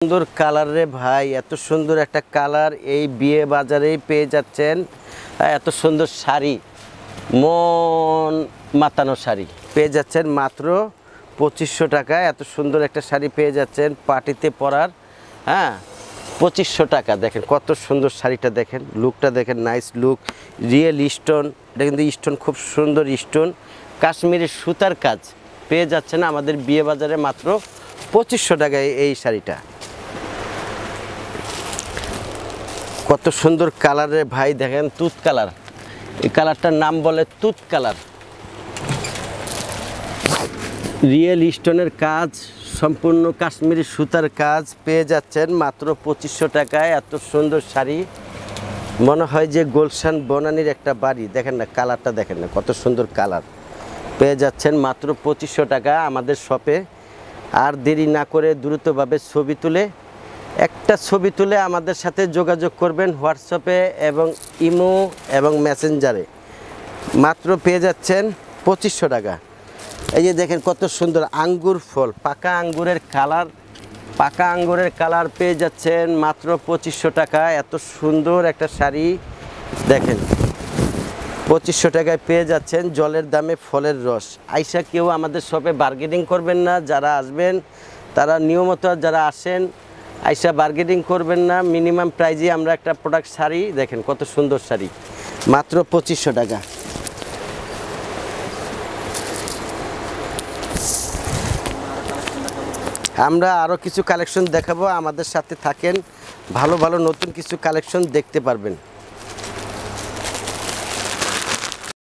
সুন্দর কালার রে ভাই, এত সুন্দর একটা কালার এই বিয়ে বাজারেই পেয়ে যাচ্ছেন। এত সুন্দর শাড়ি, মন মাতানো শাড়ি পেয়ে যাচ্ছেন মাত্র 2500 টাকায়। এত সুন্দর একটা শাড়ি পেয়ে যাচ্ছেন পার্টিতে পরার। হ্যাঁ, 2500 টাকা। দেখেন কত সুন্দর শাড়িটা, দেখেন লুকটা, দেখেন নাইস লুক। রিয়েল স্টোন, এটা কিন্তু স্টোন, খুব সুন্দর স্টোন, কাশ্মীরি সুতার কাজ পেয়ে যাচ্ছেন আমাদের বিয়ে বাজারে মাত্র 2500 টাকায় এই শাড়িটা। কত সুন্দর কালারের ভাই, দেখেন তুত কালার, এই কালারটার নাম বলে তুত কালার। রিয়েল স্টোনের কাজ, সম্পূর্ণ কাশ্মীরি সুতার কাজ পেয়ে যাচ্ছেন মাত্র 2500 টাকায়। এত সুন্দর শাড়ি, মনে হয় যে গুলশান বনানীর একটা বাড়ি। দেখেন না কালারটা, দেখেন না কত সুন্দর কালার পেয়ে যাচ্ছেন মাত্র 2500 টাকা আমাদের শপে। আর দেরি না করে দ্রুতভাবে একটা ছবি তুলে আমাদের সাথে যোগাযোগ করবেন হোয়াটসঅ্যাপে এবং ইমো এবং মেসেঞ্জারে। মাত্র পেয়ে যাচ্ছেন 2500 টাকা। এই যে দেখেন কত সুন্দর আঙ্গুর ফল, পাকা আঙ্গুরের কালার পেয়ে যাচ্ছেন মাত্র 2500 টাকা। এত সুন্দর একটা শাড়ি দেখেন 2500 টাকায় পেয়ে যাচ্ছেন। জলের দামে ফলের রস। আইসা কেউ আমাদের শপে বার্গেনিং করবেন না, যারা আসবেন তারা নিয়মিত যারা আসেন আইসা বার্গেনিং করবেন না, মিনিমাম প্রাইজে আমরা একটা প্রোডাক্ট শাড়ি। দেখেন কত সুন্দর শাড়ি, মাত্র 2500 টাকা। আমরা আরও কিছু কালেকশন দেখাবো, আমাদের সাথে থাকেন, ভালো ভালো নতুন কিছু কালেকশন দেখতে পারবেন।